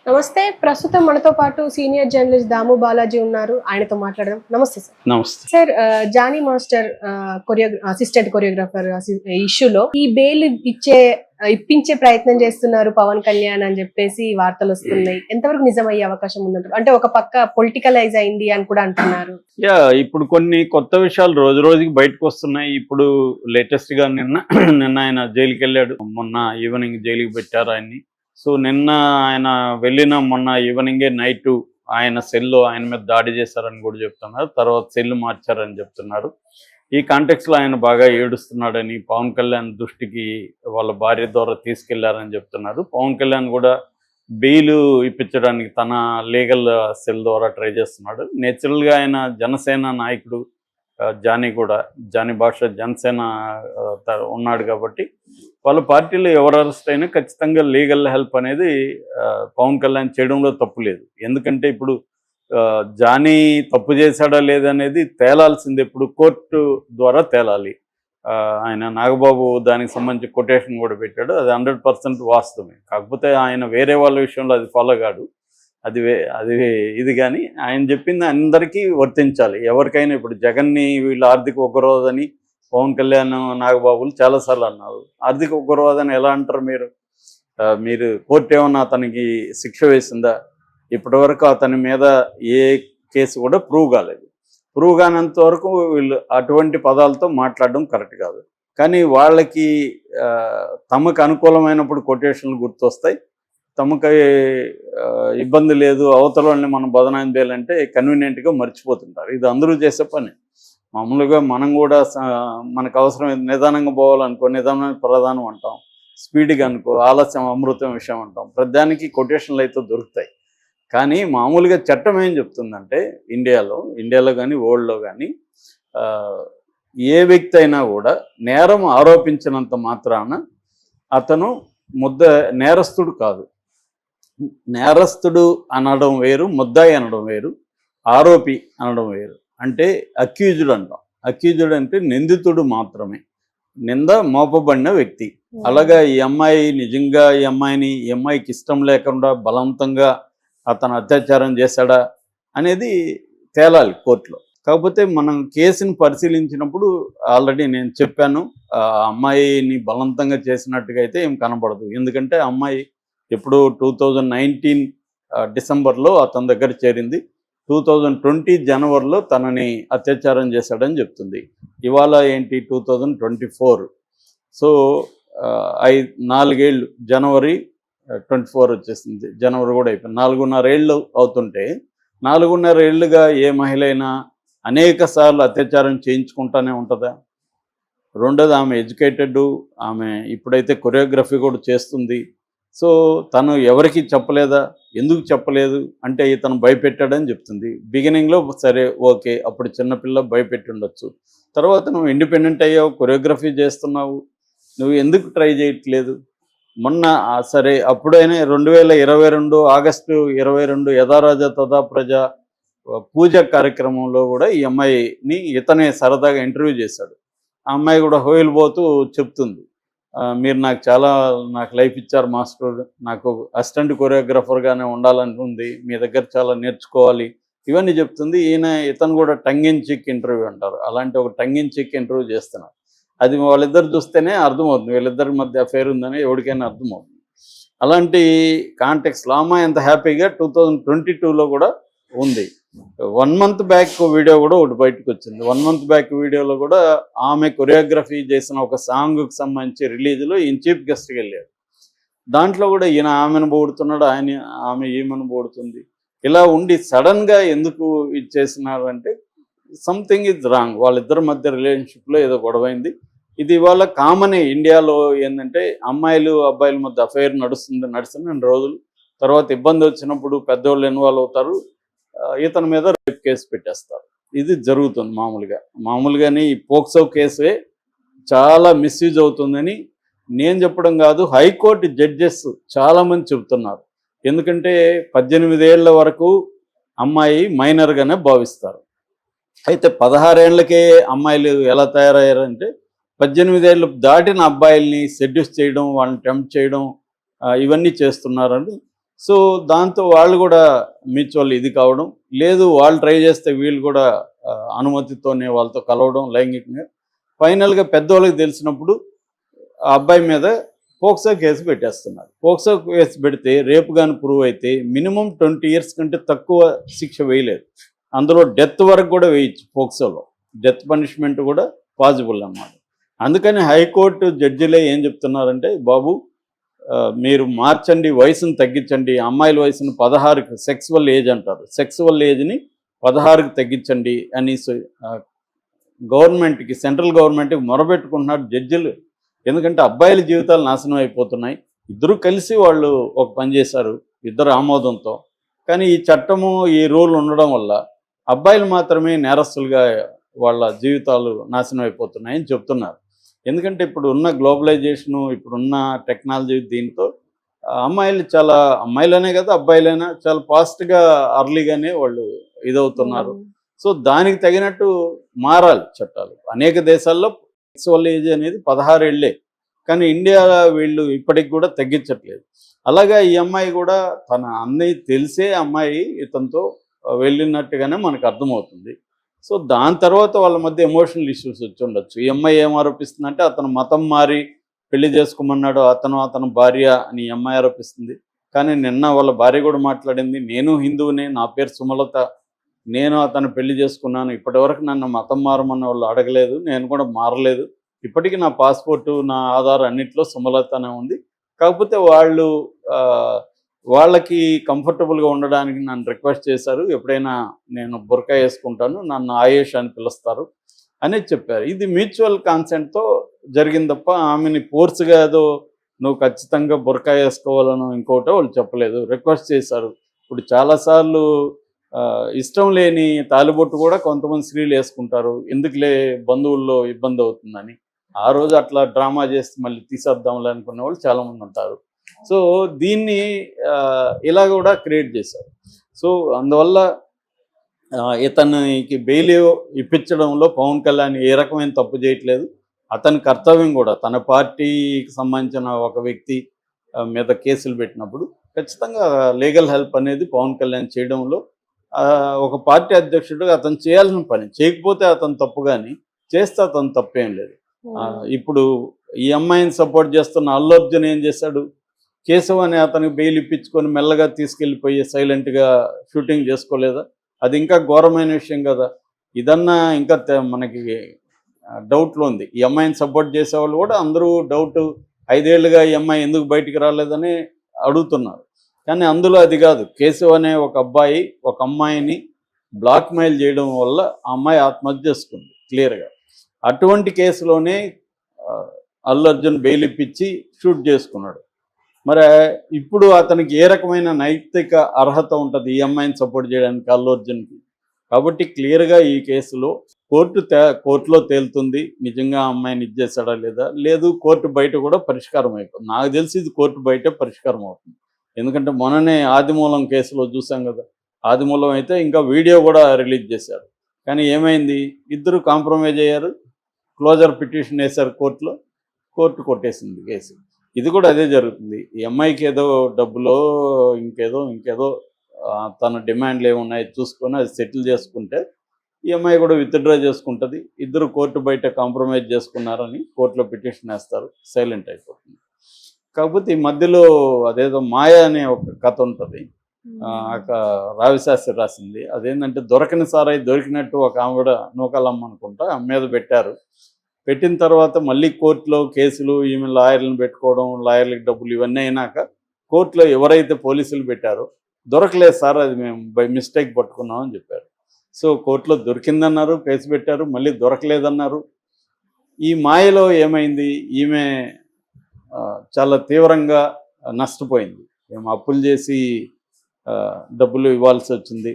నమస్తే. ప్రస్తుతం మనతో పాటు సీనియర్ జర్నలిస్ట్ దాము బాలాజీ ఉన్నారు. ఆయనతో మాట్లాడదాం. నమస్తే సార్. నమస్తే sir, Jani master assistant choreographer ఇష్యూలో ఈ బెయిల్ ఇప్పించే ప్రయత్నం చేస్తున్నారు పవన్ కళ్యాణ్ అని చెప్పేసి వార్తలు వస్తున్నాయి. ఎంతవరకు నిజమయ్యే అవకాశం ఉందంటారు? అంటే ఒక పక్క పొలిటికలైజ్ అయింది అని కూడా అంటున్నారు. ఇప్పుడు కొన్ని కొత్త విషయాలు రోజు రోజుకి బయటకు వస్తున్నాయి. ఇప్పుడు లేటెస్ట్ గా నిన్న ఆయన జైలుకి వెళ్ళాడు. మొన్న ఈవినింగ్ జైలుకి పెట్టారు ఆయన్ని. సో నిన్న ఆయన వెళ్ళిన మొన్న ఈవినింగే నైట్ ఆయన సెల్లో ఆయన మీద దాడి చేశారని కూడా చెప్తున్నారు. తర్వాత సెల్ మార్చారని చెప్తున్నారు. ఈ కాంటెక్స్లో ఆయన బాగా ఏడుస్తున్నాడని పవన్ కళ్యాణ్ దృష్టికి వాళ్ళ భార్య ద్వారా తీసుకెళ్లారని చెప్తున్నారు. పవన్ కళ్యాణ్ కూడా బెయిల్ ఇప్పించడానికి తన లీగల్ సెల్ ద్వారా ట్రై చేస్తున్నాడు. నేచురల్గా ఆయన జనసేన నాయకుడు, జానీ భాష జనసేన ఉన్నాడు కాబట్టి వాళ్ళ పార్టీలో ఎవరు అరెస్ట్ అయినా ఖచ్చితంగా లీగల్ హెల్ప్ అనేది పవన్ కళ్యాణ్ చేయడంలో తప్పు లేదు. ఎందుకంటే ఇప్పుడు జానీ తప్పు చేశాడా లేదనేది తేలాల్సింది ఎప్పుడు కోర్టు ద్వారా తేలాలి. ఆయన నాగబాబు దానికి సంబంధించి కొటేషన్ కూడా పెట్టాడు. అది 100% వాస్తవమే. కాకపోతే ఆయన వేరే వాళ్ళ విషయంలో అది ఫాలో కాడు. అది ఇది కానీ ఆయన చెప్పింది అందరికీ వర్తించాలి. ఎవరికైనా ఇప్పుడు జగన్ని వీళ్ళు ఆర్థిక ఉగ్రవాదని పవన్ కళ్యాణ్ నాగబాబులు చాలాసార్లు అన్నారు. ఆర్థిక ఉగ్రవాదని ఎలా అంటారు మీరు? కోర్టు ఏమన్నా అతనికి శిక్ష వేసిందా? ఇప్పటివరకు అతని మీద ఏ కేసు కూడా ప్రూవ్ కాలేదు. ప్రూవ్ కానంత వరకు వీళ్ళు అటువంటి పదాలతో మాట్లాడడం కరెక్ట్ కాదు. కానీ వాళ్ళకి తమకు అనుకూలమైనప్పుడు కొటేషన్లు గుర్తొస్తాయి. తమకు ఇబ్బంది లేదు, అవతల వాళ్ళని మనం బదనాయం చేయాలంటే కన్వీనియంట్గా మర్చిపోతుంటారు. ఇది అందరూ చేసే పని. మామూలుగా మనం కూడా మనకు అవసరం నిదానంగా పోవాలనుకో నిదానం ప్రధానం అంటాం, స్పీడ్గా అనుకో ఆలస్యం అమృతం విషయం అంటాం. ప్రతిదానికి కొటేషన్లు అయితే దొరుకుతాయి. కానీ మామూలుగా చట్టం ఏం చెప్తుందంటే ఇండియాలో కానీ వరల్డ్లో కానీ ఏ వ్యక్తి అయినా కూడా నేరం ఆరోపించినంత మాత్రాన అతను నేరస్తుడు కాదు. నేరస్తుడు అనడం వేరు, ముద్దాయి అనడం వేరు, ఆరోపి అనడం వేరు. అంటే అక్యూజ్డ్ అంటాం. అక్యూజ్డ్ అంటే నిందితుడు మాత్రమే, నింద మోపబడిన వ్యక్తి. అలాగా ఈ అమ్మాయి నిజంగా ఈ అమ్మాయికి ఇష్టం లేకుండా బలవంతంగా అతను అత్యాచారం చేశాడా అనేది తేలాలి కోర్టులో. కాకపోతే మనం కేసుని పరిశీలించినప్పుడు ఆల్రెడీ నేను చెప్పాను, ఆ అమ్మాయిని బలవంతంగా చేసినట్టుగా అయితే ఏం కనబడదు. ఎందుకంటే అమ్మాయి ఎప్పుడు 2019 డిసెంబర్లో అతని దగ్గర చేరింది. 2020 జనవరిలో తనని అత్యాచారం చేశాడని చెప్తుంది. ఇవాళ ఏంటి 2024. సో 4 ఏళ్ళు, జనవరి 24 వచ్చేసింది, జనవరి కూడా అయిపోయింది. 4.5 ఏళ్ళు అవుతుంటే 4.5 ఏళ్ళుగా ఏ మహిళ అయినా అనేక సార్లు అత్యాచారం చేయించుకుంటానే ఉంటుందా? రెండోది ఆమె ఎడ్యుకేటెడ్, ఆమె ఇప్పుడైతే కొరియోగ్రఫీ కూడా చేస్తుంది. సో తను ఎవరికి చెప్పలేదా? ఎందుకు చెప్పలేదు అంటే ఇతను భయపెట్టాడని చెప్తుంది. బిగినింగ్లో సరే ఓకే, అప్పుడు చిన్నపిల్ల భయపెట్టి ఉండొచ్చు. తర్వాత నువ్వు ఇండిపెండెంట్ అయ్యావు, కొరియోగ్రఫీ చేస్తున్నావు, నువ్వు ఎందుకు ట్రై చేయట్లేదు? మొన్న సరే అప్పుడైనా 2022 ఆగస్టు 22 యథారాజా తథా ప్రజ పూజ కార్యక్రమంలో కూడా ఈ అమ్మాయిని ఇతనే సరదాగా ఇంటర్వ్యూ చేశాడు. ఆ అమ్మాయి కూడా హోయిల్పోతూ చెప్తుంది, మీరు నాకు లైఫ్ ఇచ్చారు మాస్టర్, నాకు అసిస్టెంట్ కొరియోగ్రాఫర్గానే ఉండాలనుకుంది, మీ దగ్గర చాలా నేర్చుకోవాలి, ఇవన్నీ చెప్తుంది. ఇతను కూడా టంగ్ ఇన్ చిక్ ఇంటర్వ్యూ అంటారు, అలాంటి ఒక టంగ్ ఇన్ చిక్ ఇంటర్వ్యూ చేస్తున్నారు. అది వాళ్ళిద్దరు చూస్తేనే అర్థమవుతుంది వీళ్ళిద్దరి మధ్య అఫేర్ ఉందని ఎవరికైనా అర్థమవుతుంది. అలాంటి కాంటెక్స్లో అమ్మాయి ఎంత హ్యాపీగా 2022లో కూడా ఉంది. 1 month బ్యాక్ వీడియో కూడా ఒకటి బయటకు వచ్చింది. 1 month బ్యాక్ వీడియోలో కూడా ఆమె కొరియోగ్రఫీ చేసిన ఒక సాంగ్కి సంబంధించి రిలీజ్లో ఈయన చీఫ్ గెస్ట్కి వెళ్ళాడు. దాంట్లో కూడా ఈయన ఆమెను పొగుడుతున్నాడు, ఆమె ఈమెను పొగుడుతుంది. ఇలా ఉండి సడన్గా ఎందుకు ఇది చేసినారంటే సంథింగ్ ఈజ్ రాంగ్. వాళ్ళిద్దరి మధ్య రిలేషన్షిప్లో ఏదో గొడవైంది. ఇది ఇవాళ కామనే ఇండియాలో. ఏంటంటే అమ్మాయిలు అబ్బాయిల మధ్య అఫైర్ నడుస్తున్న రోజులు తర్వాత ఇబ్బంది వచ్చినప్పుడు పెద్దవాళ్ళు ఇన్వాల్వ్ అవుతారు, ఇతని మీద రేప్ కేసు పెట్టేస్తారు. ఇది జరుగుతుంది మామూలుగానే. ఈ పోక్సో కేసే చాలా మిస్యూజ్ అవుతుందని నేను చెప్పడం కాదు, హైకోర్టు జడ్జెస్ చాలామంది చెబుతున్నారు. ఎందుకంటే 18 ఏళ్ల వరకు అమ్మాయి మైనర్గానే భావిస్తారు. అయితే 16 ఏళ్లకే అమ్మాయిలు ఎలా తయారయ్యారంటే 18 ఏళ్ళు దాటిన అబ్బాయిల్ని సెడ్యూస్ చేయడం, వాళ్ళని టెంప్ట్ చేయడం, ఇవన్నీ చేస్తున్నారని సో దాంతో వాళ్ళు కూడా మ్యూచువల్ ఇది కావడం, లేదు వాళ్ళు ట్రై చేస్తే వీళ్ళు కూడా అనుమతితోనే వాళ్ళతో కలవడం లైంగికంగా. ఫైనల్గా పెద్దవాళ్ళకి తెలిసినప్పుడు ఆ అబ్బాయి మీద పోక్సో కేసు పెట్టేస్తున్నారు. పోక్సో కేసు పెడితే రేపు కానీ ప్రూవ్ అయితే మినిమం 20 years కంటే తక్కువ శిక్ష వేయలేదు. అందులో డెత్ వరకు కూడా వేయచ్చు. పోక్సోలో డెత్ పనిష్మెంట్ కూడా పాసిబుల్ అన్నమాట. అందుకని హైకోర్టు జడ్జిలే ఏం చెప్తున్నారంటే, బాబు మీరు మార్చండి, వయసును తగ్గించండి, అమ్మాయిల వయసును 16కి సెక్సువల్ ఏజ్ అంటారు, సెక్సువల్ ఏజ్ని 16కి తగ్గించండి అని గవర్నమెంట్కి, సెంట్రల్ గవర్నమెంట్కి మొరబెట్టుకుంటున్నారు జడ్జిలు. ఎందుకంటే అబ్బాయిల జీవితాలు నాశనం అయిపోతున్నాయి. ఇద్దరు కలిసి వాళ్ళు ఒక పని చేశారు, ఇద్దరు ఆమోదంతో. కానీ ఈ చట్టము, ఈ రూల్ ఉండడం వల్ల అబ్బాయిలు మాత్రమే నేరస్తులుగా వాళ్ళ జీవితాలు నాశనం అయిపోతున్నాయని చెప్తున్నారు. ఎందుకంటే ఇప్పుడు ఉన్న గ్లోబలైజేషను, ఇప్పుడున్న టెక్నాలజీ దీంతో అమ్మాయిలు చాలా, అమ్మాయిలనే కదా అబ్బాయిలైనా చాలా ఫాస్ట్గా అర్లీగానే వాళ్ళు ఇదవుతున్నారు. సో దానికి తగినట్టు మారాలి చట్టాలు. అనేక దేశాల్లో సెక్సువల్ ఏజ్ అనేది 16 ఏళ్లే, కానీ ఇండియా వీళ్ళు ఇప్పటికి కూడా తగ్గించట్లేదు. అలాగా ఈ అమ్మాయి కూడా తన అన్నీ తెలిసే అమ్మాయి ఇతనితో వెళ్ళినట్టుగానే మనకు అర్థమవుతుంది. సో దాని తర్వాత వాళ్ళ మధ్య ఎమోషనల్ ఇష్యూస్ వచ్చి ఉండొచ్చు. ఈ అమ్మాయి ఏం ఆరోపిస్తుందంటే అతను మతం మారి పెళ్లి చేసుకోమన్నాడు, అతను భార్య అని ఈ అమ్మాయి ఆరోపిస్తుంది. కానీ నిన్న వాళ్ళ భార్య కూడా మాట్లాడింది, నేను హిందువునే, నా పేరు సుమలత, నేను అతను పెళ్లి చేసుకున్నాను, ఇప్పటివరకు నన్ను మతం మారమన్న వాళ్ళు అడగలేదు, నేను కూడా మారలేదు, ఇప్పటికీ నా పాస్పోర్టు, నా ఆధార్ అన్నిట్లో సుమలతనే ఉంది. కాకపోతే వాళ్ళకి కంఫర్టబుల్గా ఉండడానికి నన్ను రిక్వెస్ట్ చేశారు, ఎప్పుడైనా నేను బుర్కా వేసుకుంటాను, నన్ను ఆయేష్ అని పిలుస్తారు అనేది చెప్పారు. ఇది మ్యూచువల్ కాన్సెంట్తో జరిగింది తప్ప ఆమెని ఫోర్స్గా ఏదో నువ్వు ఖచ్చితంగా బుర్కా వేసుకోవాలను ఇంకోటో వాళ్ళు చెప్పలేదు, రిక్వెస్ట్ చేశారు. ఇప్పుడు చాలాసార్లు ఇష్టం లేని తాలిబొట్టు కూడా కొంతమంది స్త్రీలు వేసుకుంటారు, ఎందుకులే బంధువుల్లో ఇబ్బంది అవుతుందని. ఆ రోజు అట్లా డ్రామా చేసి మళ్ళీ తీసేద్దాంలే అనుకునే వాళ్ళు చాలామంది ఉంటారు. సో దీన్ని ఇలా కూడా క్రియేట్ చేశారు. సో అందువల్ల ఇతనికి బెయిల్ ఇప్పించడంలో పవన్ కళ్యాణ్ ఏ రకమైన తప్పు చేయట్లేదు. అతని కర్తవ్యం కూడా, తన పార్టీకి సంబంధించిన ఒక వ్యక్తి మీద కేసులు పెట్టినప్పుడు ఖచ్చితంగా లీగల్ హెల్ప్ అనేది పవన్ కళ్యాణ్ చేయడంలో ఒక పార్టీ అధ్యక్షుడిగా అతను చేయాల్సిన పని. చేయకపోతే అతను తప్పు, కానీ చేస్తే అతను తప్పేం లేదు. ఇప్పుడు ఈ అమ్మాయిని సపోర్ట్ చేస్తున్న అల్లు అర్జున్ ఏం చేశాడు, కేశవ్ అనే అతనికి బెయిల్ ఇప్పించుకొని మెల్లగా తీసుకెళ్ళిపోయి సైలెంట్గా షూటింగ్ చేసుకోలేదా? అది ఇంకా ఘోరమైన విషయం కదా. ఇదన్నా ఇంకా మనకి డౌట్లో ఉంది. ఈ అమ్మాయిని సపోర్ట్ చేసేవాళ్ళు కూడా అందరూ డౌట్, 5 ఏళ్లుగా ఈ అమ్మాయి ఎందుకు బయటికి రాలేదని అడుగుతున్నారు. కానీ అందులో అది కాదు. కేశవ్ అనే ఒక అబ్బాయి ఒక అమ్మాయిని బ్లాక్మెయిల్ చేయడం వల్ల ఆ అమ్మాయి ఆత్మహత్య చేసుకుంది క్లియర్గా. అటువంటి కేసులోనే అల్లు అర్జున్ బెయిల్ ఇప్పించి షూట్ చేసుకున్నాడు. మరి ఇప్పుడు అతనికి ఏ రకమైన నైతిక అర్హత ఉంటుంది ఈ అమ్మాయిని సపోర్ట్ చేయడానికి అల్లు అర్జున్కి? కాబట్టి క్లియర్గా ఈ కేసులో కోర్టులో తేలుతుంది నిజంగా ఆ అమ్మాయిని ఇచ్చేసాడా లేదా. లేదు, కోర్టు బయట కూడా పరిష్కారం అయిపోతుంది. నాకు తెలిసి ఇది కోర్టు బయటే పరిష్కారం అవుతుంది. ఎందుకంటే మొన్ననే ఆదిమూలం కేసులో చూసాం కదా, ఆదిమూలం అయితే ఇంకా వీడియో కూడా రిలీజ్ చేశారు. కానీ ఏమైంది, ఇద్దరు కాంప్రమైజ్ అయ్యారు, క్లోజర్ పిటిషన్ వేశారు కోర్టులో, కోర్టు కొట్టేసింది కేసు. ఇది కూడా అదే జరుగుతుంది. ఈ అమ్మాయికి ఏదో డబ్బులో ఇంకేదో తన డిమాండ్లు ఏమున్నాయి చూసుకొని అది సెటిల్ చేసుకుంటే ఈ అమ్మాయి కూడా విత్డ్రా చేసుకుంటుంది. ఇద్దరు కోర్టు బయట కాంప్రమైజ్ చేసుకున్నారని కోర్టులో పిటిషన్ వేస్తారు, సైలెంట్ అయిపోతుంది. కాకపోతే ఈ మధ్యలో అదేదో మాయ అనే ఒక కథ ఉంటుంది, రావిశాస్త్రి రాసింది. అదేంటంటే దొరకని సారాయి దొరికినట్టు ఒక ఆవిడ నూకలమ్మ అనుకుంటా మీద పెట్టారు. పెట్టిన తర్వాత మళ్ళీ కోర్టులో కేసులు, ఈమె లాయర్లను పెట్టుకోవడం, లాయర్లకు డబ్బులు ఇవన్నీ అయినాక కోర్టులో ఎవరైతే పోలీసులు పెట్టారో దొరకలేదు సార్, అది మేము బై మిస్టేక్ పట్టుకున్నాం అని చెప్పారు. సో కోర్టులో దొరికిందన్నారు, కేసు పెట్టారు, మళ్ళీ దొరకలేదన్నారు. ఈ మాయలో ఏమైంది, ఈమె చాలా తీవ్రంగా నష్టపోయింది. మేము అప్పులు చేసి డబ్బులు ఇవ్వాల్సి వచ్చింది.